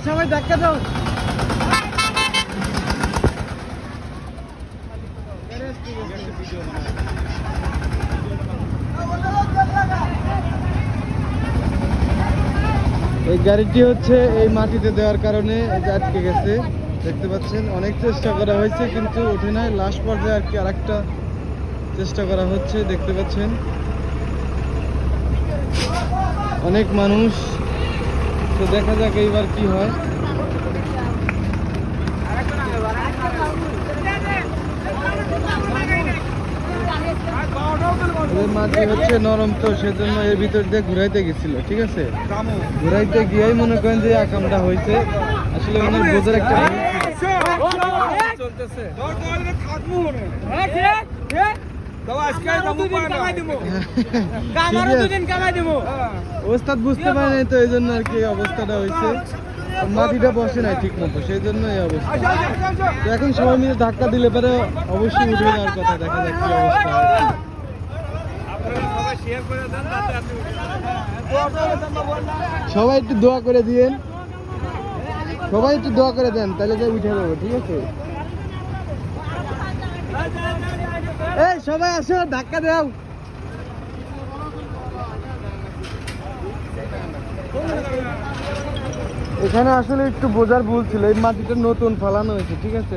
সবাই ধাক্কা দাও। এই গাড়িটি হচ্ছে এই মাটিতে দেওয়ার কারণে আটকে গেছে, দেখতে পাচ্ছেন। অনেক চেষ্টা করা হয়েছে কিন্তু ওঠে নাই। লাস্ট পর্যায়ে আর কি আরেকটা চেষ্টা করা হচ্ছে, দেখতে পাচ্ছেন। অনেক মানুষ, তো দেখা যাক এইবার কি হয়। মাটি হচ্ছে নরম, তো সেজন্য এর ভিতর দিয়ে ঘুরাইতে গেছিল, ঠিক আছে। ঘুরাইতে গিয়েই মনে করেন যে আকামটা হয়েছে। আসলে অনেক বোঝার একটা চলতেছে। ওস্তাদ বুঝতে পারে নাই, তো এই জন্য আর কি অবস্থাটা হয়েছে। মাটিটা বসে নাই ঠিক মতো, সেই জন্য এই অবস্থা। তো এখন সবাই মিলে ধাক্কা দিলে পরে অবশ্যই উঠে যাওয়ার কথা। দেখা যাক কি অবস্থা হয়। সবাই একটু দোয়া করে দিয়েন, সবাই একটু দোয়া করে দেন, তাহলে যে উঠে যাবো, ঠিক আছে। এই সবাই আসো, ধাক্কা দাও। এখানে আসলে একটু বোঝার ভুল ছিল। এই মাটিটা নতুন ফালানো হয়েছে, ঠিক আছে।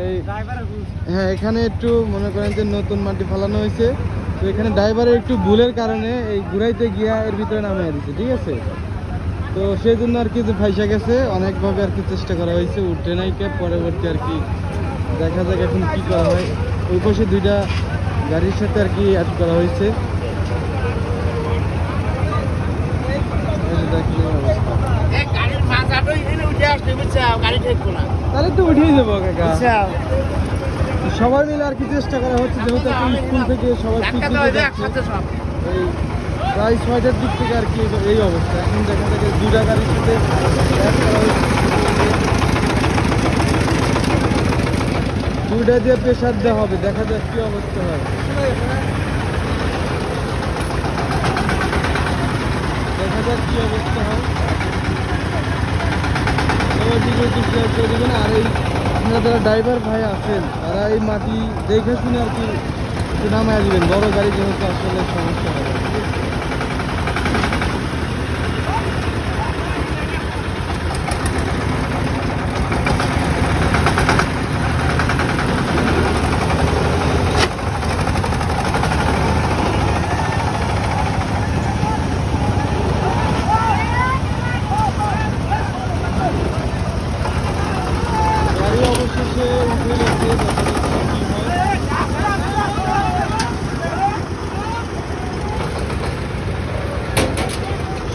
হ্যাঁ, এখানে একটু মনে করেন যে নতুন মাটি ফালানো হয়েছে। তো এখানে ড্রাইভারের একটু ভুলের কারণে এই ঘুরাইতে গিয়া এর ভিতরে নামিয়ে দিচ্ছে, ঠিক আছে। তো সেই জন্য আর কি যে ফাইসা গেছে। অনেকভাবে আর কি চেষ্টা করা হয়েছে, উঠে নাই কে। পরবর্তী আর কি দেখা যাক এখন কি করা হয়। ওই পাশে দুইটা গাড়ির সাথে আর কি অ্যাড করা হয়েছে। তাহলে তো উঠেই যাবো কাকা। সবাই মিলে আর কি চেষ্টা করা হচ্ছে, যেহেতু এখন স্কুল থেকে সবাই এই প্রায় 6টার দিক থেকে আর কি এই অবস্থা। এখন দেখা যাচ্ছে দুইটা গাড়ির সাথে দুইটা দিয়ে প্রেশার দেওয়া হবে, দেখা যাক কি অবস্থা হয়। দেখা যাক কি অবস্থা হয়। শেয়ার করে দেবেন। আর এই আপনারা যারা ড্রাইভার ভাই আছেন, তারা এই মাটি দেখে শুনে আর কি নামায় দিবেন। বড় গাড়ি যেহেতু আসলে সমস্যা হবে।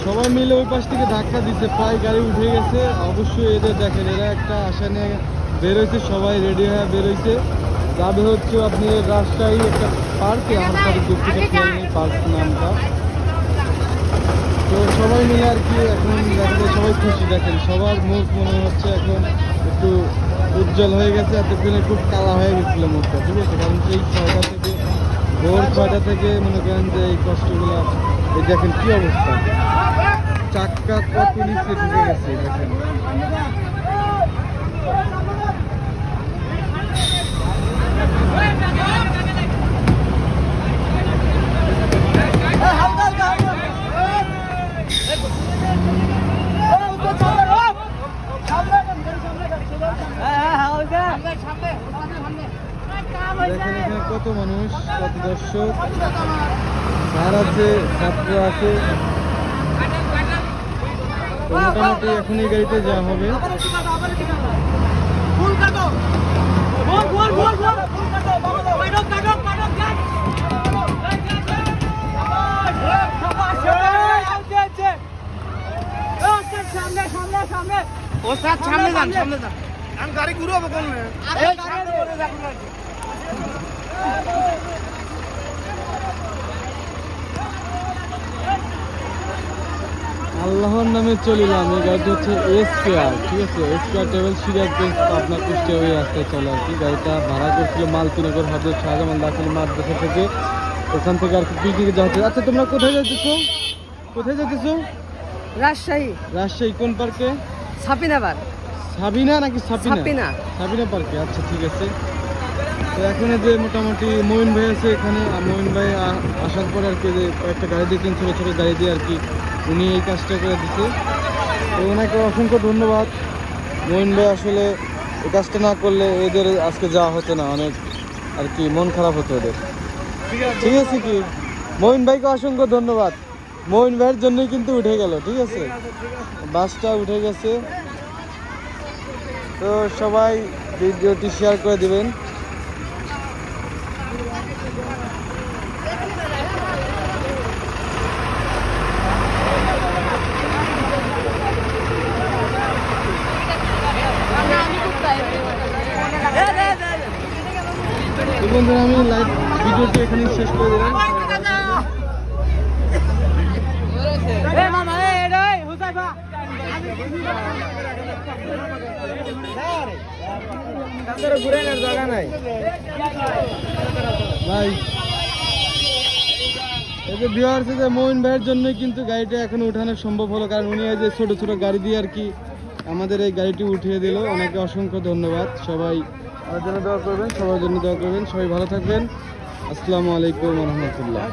সবাই মিলে ওই পাশ থেকে ধাক্কা দিচ্ছে, প্রায় গাড়ি উঠে গেছে। অবশ্যই এদের দেখেন, এরা একটা আশা নিয়ে বেরোইছে, সবাই রেডি হয়ে বেরোইছে। যাবে হচ্ছে আপনি রাজশাহী একটা পার্কে, আমার সাথে দুঃখিত খেয়াল নেই পার্ক নামটা। তো সবাই মিলে আর কি এখন দেখেন সবাই খুশি। দেখেন সবার মুখ মনে হচ্ছে এখন একটু উজ্জ্বল হয়ে গেছে। এতক্ষণে খুব কালা হয়ে গেছিল মুখটা, ঠিক আছে। কারণ সেই 6টা থেকে ভোর 6টা থেকে মনে করেন যে এই কষ্টগুলো, এই দেখেন কি অবস্থা, চাক্কা কত নিচে ঢুকে গেছে দেখেন। দেখেন এখানে কত মানুষ, কত দর্শক, স্যার আছে, ছাত্র আছে। মোটামুটি এখন এই গাড়িতে যাওয়া হবে। সামনে যান, সামনে যান। আমি গাড়ি ঘুরবো কোন আল্লাহর নামে চলিলাম। এই গাড়িটি হচ্ছে এসকেআর, ঠিক আছে, এসকেআর ট্রাভেল সিরাজগঞ্জ পাবনা কুষ্টিয়া ওই রাস্তায় চলে আর কি। গাড়িটা ভাড়া করছিল মালতীনগর হযরত শাহজালাল দাখিল মাদ্রাসা থেকে। ওখান থেকে আর কি পিকনিকে যাচ্ছে। আচ্ছা তোমরা কোথায় যাচ্ছো? কোথায় যাচ্ছো? রাজশাহী রাজশাহী কোন পার্কে? সাপিনাবার সাবিনা নাকি সাপিনা? সাপিনা। সাবিনা পার্কে। আচ্ছা ঠিক আছে। তো এখন এই যে মোটামুটি মঈন ভাই আছে এখানে। আর মঈন ভাই আসার পরে আর কি যে কয়েকটা গাড়ি দিয়েছেন, ছোটো ছোটো গাড়ি দিয়ে আর কি উনি এই কাজটা করে দিচ্ছে। তো ওনাকে অসংখ্য ধন্যবাদ। মঈন ভাই আসলে এই কাজটা না করলে এদের আজকে যাওয়া হতো না, অনেক আর কি মন খারাপ হতো ওদের। ঠিক আছে কি, মঈন ভাইকে অসংখ্য ধন্যবাদ। মঈন ভাইয়ের জন্যই কিন্তু উঠে গেল, ঠিক আছে, বাসটা উঠে গেছে। তো সবাই ভিডিওটি শেয়ার করে দিবেন। তো বন্ধুরা আমি লাইভ ভিডিওটি এখানে শেষ করে দিলাম। ভাই এই যে ভিউয়ার্স, যে মঈন ভাইয়ের জন্যই কিন্তু গাড়িটা এখন উঠানো সম্ভব হলো, কারণ উনি এই যে ছোট ছোট গাড়ি দিয়ে আর কি আমাদের এই গাড়িটি উঠিয়ে দিল। ওনাকে অসংখ্য ধন্যবাদ। সবাই আমার জন্য দোয়া করবেন, সবার জন্য দোয়া করবেন। সবাই ভালো থাকবেন। আসসালামু আলাইকুম ওয়া রাহমাতুল্লাহ।